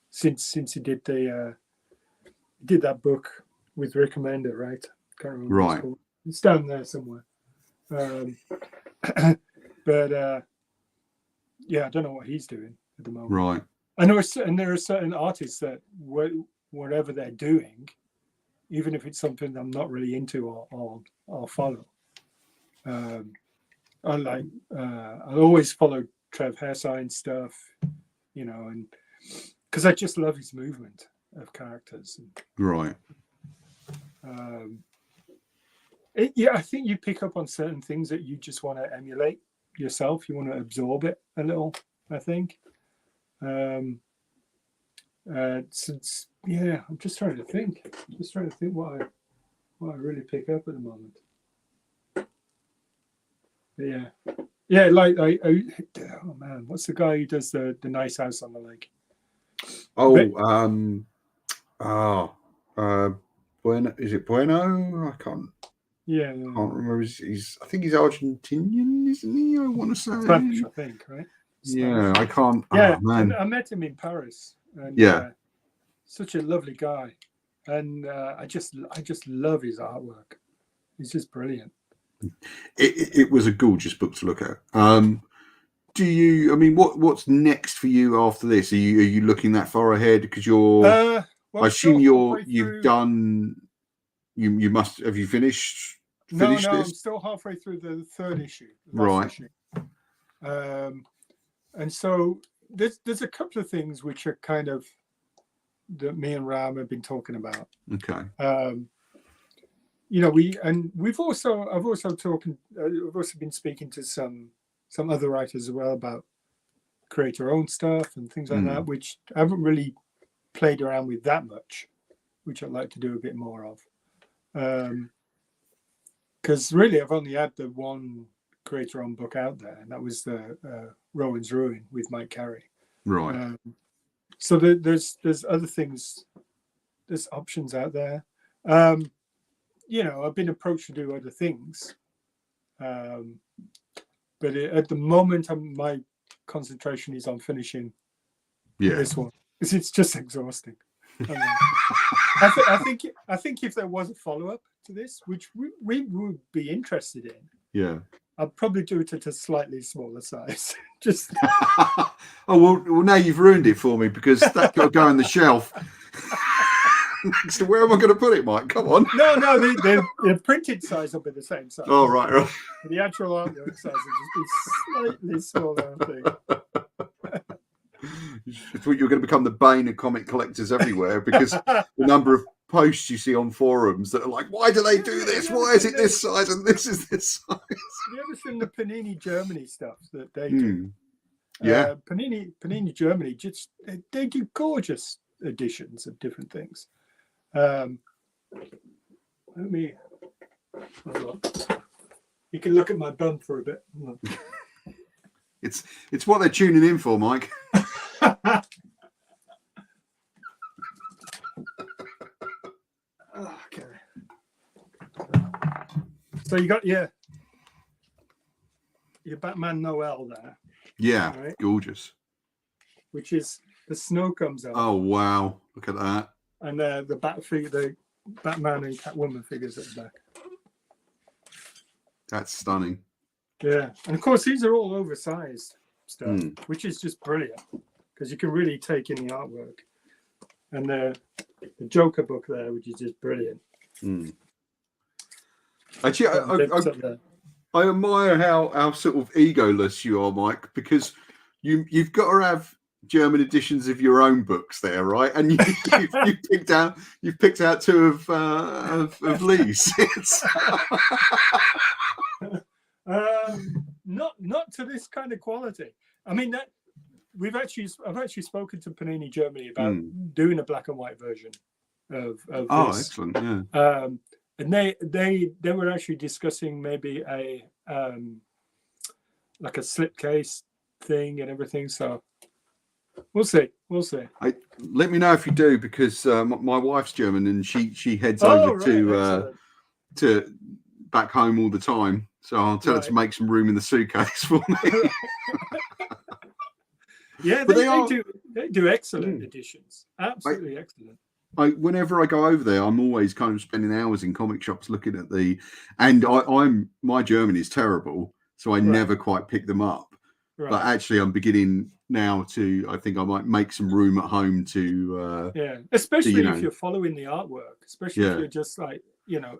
Speaker 2: since he did did that book with Rick Amanda, right? Can't remember what it's called. It's down there somewhere. But I don't know what he's doing at the moment.
Speaker 1: Right.
Speaker 2: And there are certain artists that whatever they're doing, even if it's something I'm not really into, I'll follow. I'll always follow Trev Hairsign stuff, and because I just love his movement of characters.
Speaker 1: Right.
Speaker 2: I think you pick up on certain things that you just want to emulate yourself. You want to absorb it a little, I think. I'm just trying to think. What I really pick up at the moment. Like oh man, what's the guy who does the Nice House on the Lake?
Speaker 1: Bueno, is it Bueno? I can't.
Speaker 2: Yeah,
Speaker 1: can't remember. I think he's Argentinian, isn't he? I want to say
Speaker 2: Spanish, I think, right?
Speaker 1: Spanish. I can't.
Speaker 2: Yeah,
Speaker 1: oh, man.
Speaker 2: I met him in Paris. And, such a lovely guy, and I just love his artwork. He's just brilliant.
Speaker 1: It was a gorgeous book to look at. Do you? I mean, what's next for you after this? Are you looking that far ahead? Because you're. I assume you've done. You must have you finished
Speaker 2: No,
Speaker 1: this?
Speaker 2: I'm still halfway through the third issue.
Speaker 1: Right.
Speaker 2: Issue. And so there's a couple of things which are kind of that me and Ram have been talking about.
Speaker 1: Okay.
Speaker 2: I've also been speaking to some other writers as well about create our own stuff and things like that, which I haven't really played around with that much, which I'd like to do a bit more of. Because really, I've only had the one create-your-own book out there, and that was the Rowan's Ruin with Mike Carey.
Speaker 1: Right.
Speaker 2: So there's other things, there's options out there. You know, I've been approached to do other things, but at the moment, my concentration is on finishing this one. It's just exhausting. I think if there was a follow-up to this, which we would be interested in, I'd probably do it at a slightly smaller size. Just
Speaker 1: well, now you've ruined it for me, because that's got to go on the shelf. So where am I going to put it, Mike? Come on.
Speaker 2: No, the printed size will be the same size.
Speaker 1: Oh, right.
Speaker 2: The actual artwork size will just be slightly smaller, I think.
Speaker 1: I thought you were going to become the bane of comic collectors everywhere, because the number of posts you see on forums that are like, why do they do this? Why is it this size and this is this size?
Speaker 2: Have you ever seen the Panini Germany stuff that they do?
Speaker 1: Yeah.
Speaker 2: Panini Germany, just they do gorgeous editions of different things. Let me hold on. You can look at my bum for a bit.
Speaker 1: It's what they're tuning in for, Mike.
Speaker 2: Okay. So you got your Batman Noel there.
Speaker 1: Yeah,
Speaker 2: right?
Speaker 1: Gorgeous.
Speaker 2: Which is the snow comes out.
Speaker 1: Oh wow! Look at that.
Speaker 2: And the Batman and Catwoman figures at the back.
Speaker 1: That's stunning.
Speaker 2: Yeah, and of course these are all oversized stuff, which is just brilliant because you can really take in the artwork. And the Joker book there, which is just brilliant.
Speaker 1: Actually, I admire how sort of egoless you are, Mike, because you've got to have German editions of your own books there, right? And you've picked out two of Lee's.
Speaker 2: Not to this kind of quality. I mean that I've actually spoken to Panini Germany about doing a black and white version of this.
Speaker 1: Excellent! Yeah.
Speaker 2: And they were actually discussing maybe a like a slipcase thing and everything. So we'll see.
Speaker 1: Let me know if you do, because my wife's German and she heads over to back home all the time. So I'll tell her to make some room in the suitcase for me.
Speaker 2: Yeah, they do excellent editions. Absolutely excellent.
Speaker 1: Whenever I go over there, I'm always kind of spending hours in comic shops looking at my German is terrible, so I never quite pick them up. Right. But actually, I'm beginning now to. I think I might make some room at home to.
Speaker 2: Especially if you're following the artwork, especially if you're just like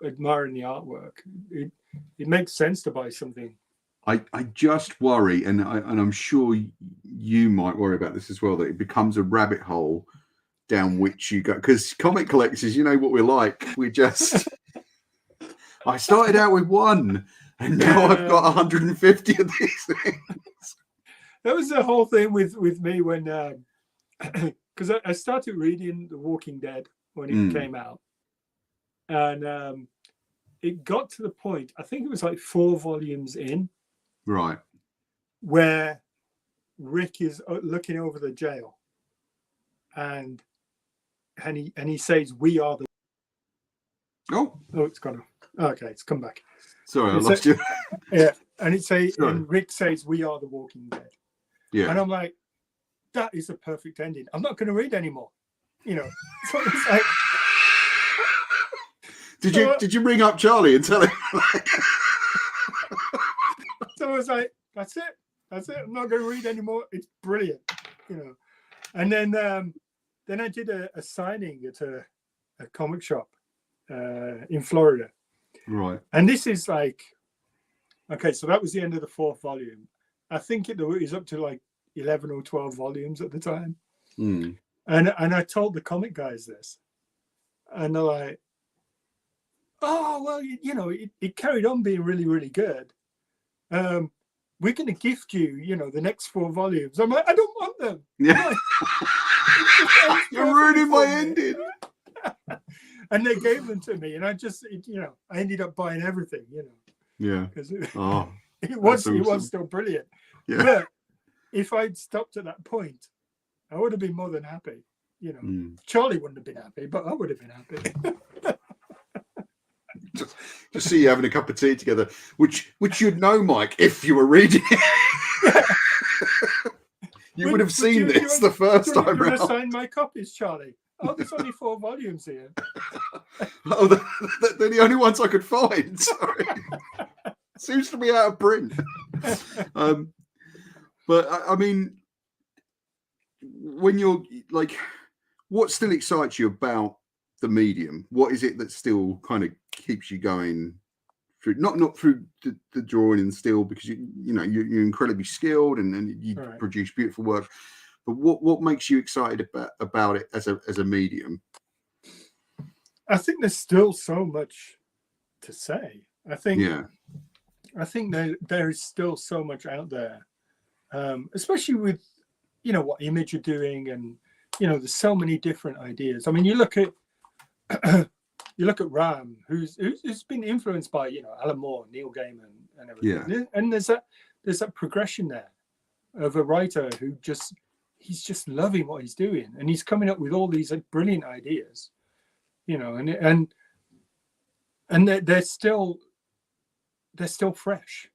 Speaker 2: admiring the artwork. It makes sense to buy something.
Speaker 1: I just worry, and I'm sure you might worry about this as well, that it becomes a rabbit hole down which you go, because comic collectors, you know what we're like. We just I started out with one and now I've got 150 of these things.
Speaker 2: That was the whole thing with me when because I started reading The Walking Dead when it came out, and it got to the point, I think it was like 4 volumes in,
Speaker 1: right,
Speaker 2: where Rick is looking over the jail and he says, "We are the."
Speaker 1: Oh,
Speaker 2: it's gone. Okay, it's come back.
Speaker 1: Sorry, I lost you.
Speaker 2: Yeah, and Rick says, "We are the Walking Dead."
Speaker 1: Yeah,
Speaker 2: and I'm like, that is a perfect ending. I'm not going to read anymore. So it's like.
Speaker 1: Did you ring up Charlie and tell him?
Speaker 2: So I was like, that's it. I'm not going to read anymore. It's brilliant, And then I did a signing at a comic shop in Florida.
Speaker 1: Right.
Speaker 2: And this is like, okay, so that was the end of the 4th volume. I think it was up to like 11 or 12 volumes at the time. And I told the comic guys this, and they're like, "Oh well, it carried on being really, really good, we're going to gift you, the next 4 volumes. I'm like, I don't want them.
Speaker 1: Yeah. You're ruining my ending.
Speaker 2: And they gave them to me, and I ended up buying everything,
Speaker 1: Yeah.
Speaker 2: because
Speaker 1: it
Speaker 2: was still brilliant.
Speaker 1: Yeah.
Speaker 2: But if I'd stopped at that point, I would have been more than happy. Charlie wouldn't have been happy, but I would have been happy.
Speaker 1: Just see you having a cup of tea together, which you'd know, Mike, if you were reading it. You would have seen this the first time
Speaker 2: round. You want to
Speaker 1: round.
Speaker 2: sign my copies, Charlie? Oh, there's only 4 volumes here.
Speaker 1: Oh, they're the only ones I could find. Sorry. Seems to be out of print. But I mean, when you're like, what still excites you about the medium? What is it that still kind of keeps you going through? Not through the drawing and still, because you're incredibly skilled and you produce beautiful work. But what makes you excited about it as a medium?
Speaker 2: I think there's still so much to say. I think there is still so much out there, especially with what Image are doing, and there's so many different ideas. I mean, you look at Ram, who's been influenced by Alan Moore, Neil Gaiman, and everything.
Speaker 1: Yeah.
Speaker 2: And there's that progression there of a writer who he's just loving what he's doing, and he's coming up with all these brilliant ideas, and they're still fresh,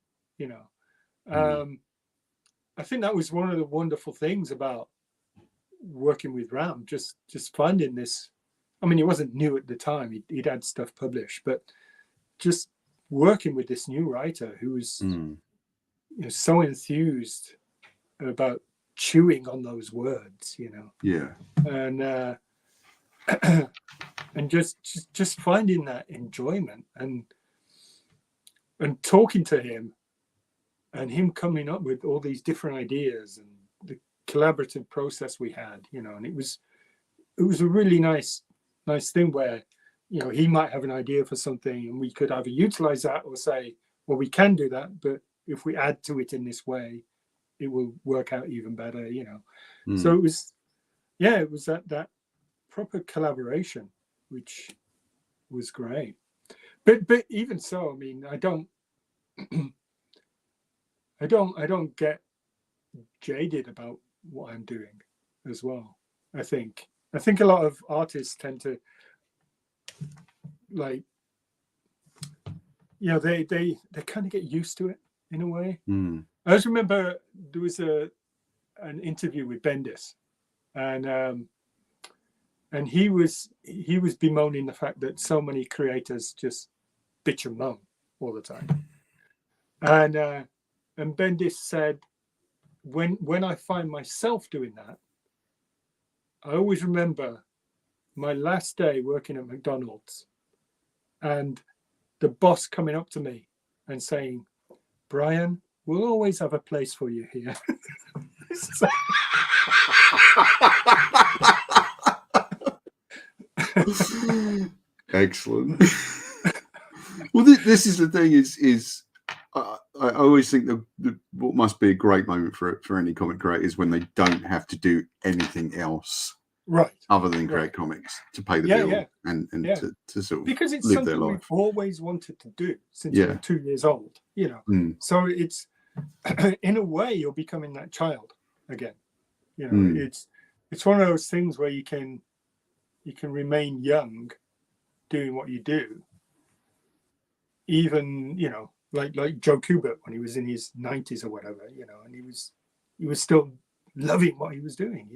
Speaker 2: I think that was one of the wonderful things about working with Ram, just finding this. I mean, he wasn't new at the time; he'd had stuff published, but just working with this new writer who was so enthused about chewing on those words, and and just finding that enjoyment and talking to him, and him coming up with all these different ideas, and the collaborative process we had, and it was a really nice thing where he might have an idea for something, and we could either utilize that or say, well, we can do that, but if we add to it in this way, it will work out even better, So it was that proper collaboration, which was great. But even so, I mean, I don't get jaded about what I'm doing as well. I think a lot of artists tend to they kind of get used to it in a way. I just remember there was an interview with Bendis, and he was bemoaning the fact that so many creators just bitch and moan all the time, and Bendis said, when I find myself doing that, I always remember my last day working at McDonald's and the boss coming up to me and saying, Brian, we'll always have a place for you here.
Speaker 1: Excellent. Well, this is the thing is I always think that what must be a great moment for any comic creator is when they don't have to do anything else other than create comics to pay the bill and to sort of
Speaker 2: because it's
Speaker 1: live their
Speaker 2: something
Speaker 1: life.
Speaker 2: we've always wanted to do since we were 2 years old, So it's in a way you're becoming that child again. It's one of those things where you can remain young doing what you do, even like Joe Kubert when he was in his 90s or whatever, and he was still loving what he was doing,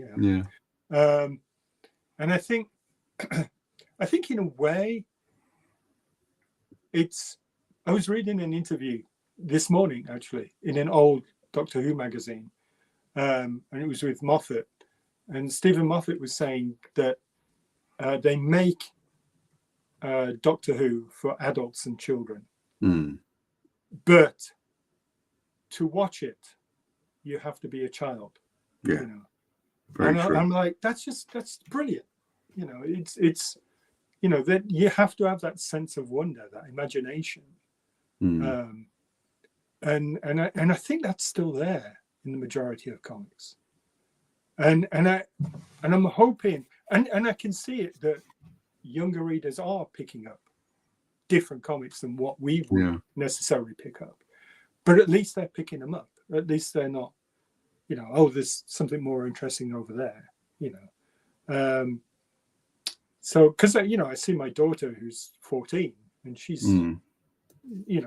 Speaker 2: and I think in a way I was reading an interview this morning actually in an old Doctor Who magazine, and it was with Moffat, and Stephen Moffat was saying that they make Doctor Who for adults and children, but to watch it you have to be a child.
Speaker 1: Very true.
Speaker 2: I'm like, that's brilliant. It's that you have to have that sense of wonder, that imagination, and I think that's still there in the majority of comics. And I'm hoping, and I can see it, that younger readers are picking up different comics than what we would necessarily pick up. But at least they're picking them up. At least they're not, oh, there's something more interesting over there, So, because, I see my daughter who's 14 and she's,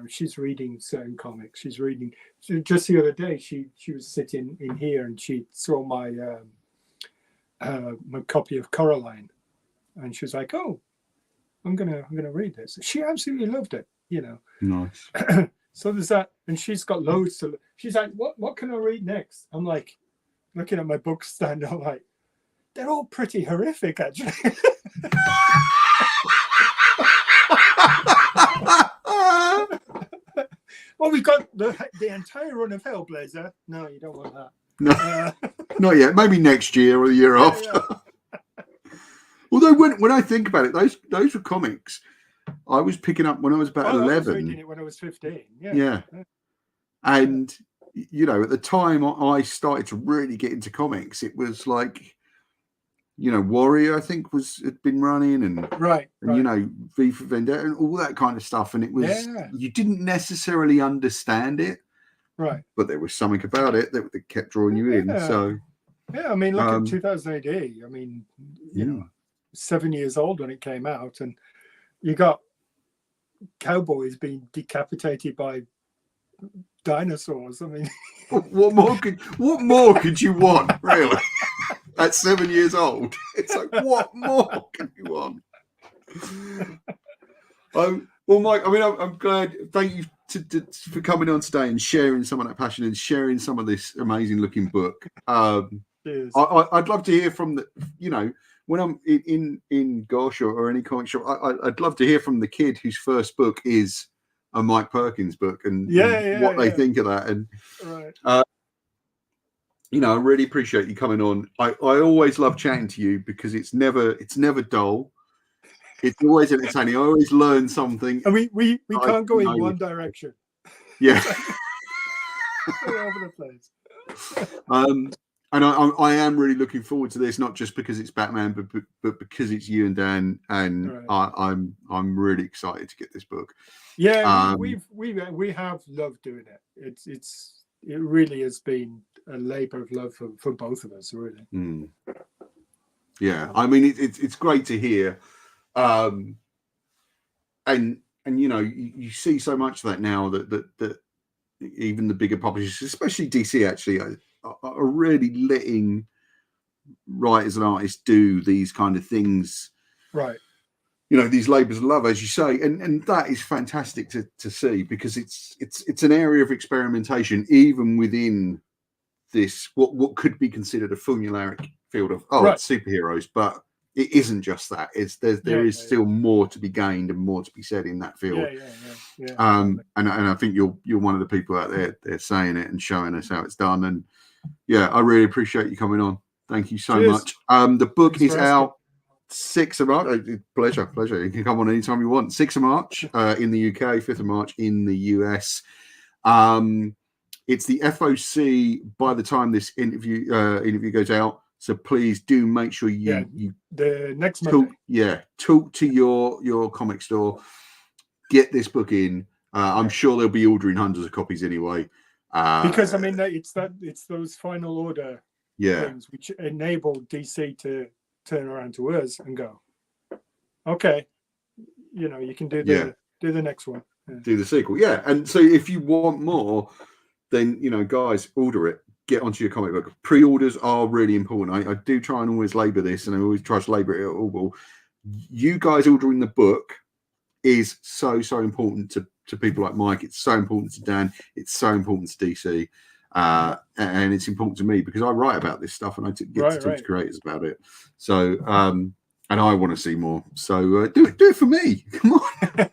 Speaker 2: she's reading certain comics. She's reading, just the other day, she was sitting in here and she saw my my copy of Coraline. And she was like, oh, I'm gonna read this. She absolutely loved it,
Speaker 1: Nice.
Speaker 2: So there's that, and she's got loads to. She's like, what can I read next? I'm like, looking at my book stand. I'm like, they're all pretty horrific, actually. Well, we've got the entire run of Hellblazer. No, you don't want that.
Speaker 1: No, not yet. Maybe next year or the year after.
Speaker 2: Yeah.
Speaker 1: Although when I think about it, those were comics I was picking up when I was about 11.
Speaker 2: I was reading it when I was 15.
Speaker 1: Yeah. And at the time I started to really get into comics, it was like, Warrior, I think, had been running, and V for Vendetta and all that kind of stuff. And it was you didn't necessarily understand it,
Speaker 2: right?
Speaker 1: But there was something about it that kept drawing you in. So
Speaker 2: I mean, look at 2000 AD. I mean, 7 years old when it came out, and you got cowboys being decapitated by dinosaurs. I mean,
Speaker 1: what more could you want, really? At 7 years old, it's like, what more can you want? Well, Mike, I mean, I'm glad. Thank you for coming on today and sharing some of that passion and sharing some of this amazing looking book. I'd love to hear from when I'm in Gosh or any comic shop, I'd love to hear from the kid whose first book is a Mike Perkins book and what they think of that. And I really appreciate you coming on. I always love chatting to you because it's never dull. It's always entertaining. I always learn something.
Speaker 2: I mean, we can't go in one direction.
Speaker 1: Yeah.
Speaker 2: All over the place.
Speaker 1: And I am really looking forward to this, not just because it's Batman, but because it's you and Dan, and I'm really excited to get this book.
Speaker 2: Yeah, we have loved doing it. It really has been a labour of love for both of us, really.
Speaker 1: Yeah, I mean it's great to hear, and you see so much of that now that even the bigger publishers, especially DC, actually are really letting writers and artists do these kind of things,
Speaker 2: right?
Speaker 1: These labours of love, as you say, and that is fantastic to see, because it's an area of experimentation even within this what could be considered a formulaic field of it's superheroes, but it isn't just that. There is still more to be gained and more to be said in that field. And I think you're one of the people out there saying it and showing us how it's done. And I really appreciate you coming on. Thank you so much. The book is out 6th of March. Pleasure. You can come on anytime you want. 6th of March in the UK, 5th of March in the US. It's the FOC by the time this interview goes out. So please do make sure you
Speaker 2: the next Monday.
Speaker 1: Talk to your comic store. Get this book in. I'm sure they'll be ordering hundreds of copies anyway.
Speaker 2: Because I mean, it's those final order things which enable DC to turn around to us and go, okay, you can do the next one.
Speaker 1: Do the sequel, and so if you want more, then guys, order it. Get onto your comic book. Pre-orders are really important. I do try and always labour this, and I always try to labour it at all. You guys ordering the book is so important to people like Mike. It's so important to Dan. It's so important to DC, and it's important to me because I write about this stuff and I get to talk to creators about it. So, and I want to see more. So do it for me. Come on,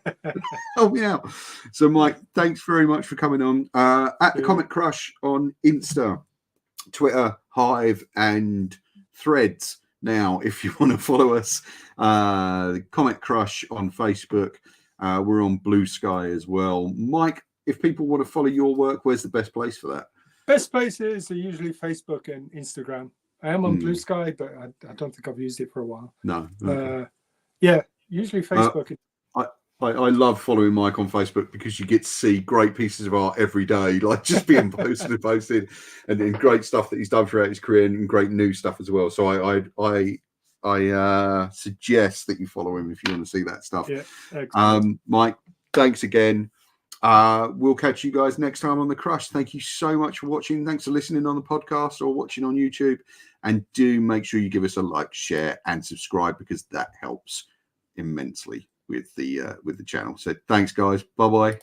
Speaker 1: help me out. So, Mike, thanks very much for coming on. At the Comic Crush on Insta, Twitter, Hive, and Threads. Now, if you want to follow us, the Comic Crush on Facebook. We're on Blue Sky as well. Mike, if people want to follow your work, where's the best place for that?
Speaker 2: Best places are usually Facebook and Instagram. I am on Blue Sky, but I don't think I've used it for a while.
Speaker 1: No. Okay.
Speaker 2: Yeah, usually Facebook.
Speaker 1: I love following Mike on Facebook because you get to see great pieces of art every day, like just being posted, and great stuff that he's done throughout his career, and great new stuff as well. So I suggest that you follow him if you want to see that stuff.
Speaker 2: Yeah,
Speaker 1: Mike, thanks again. We'll catch you guys next time on The Crush. Thank you so much for watching. Thanks for listening on the podcast or watching on YouTube. And do make sure you give us a like, share, and subscribe, because that helps immensely with the channel. So thanks, guys. Bye-bye.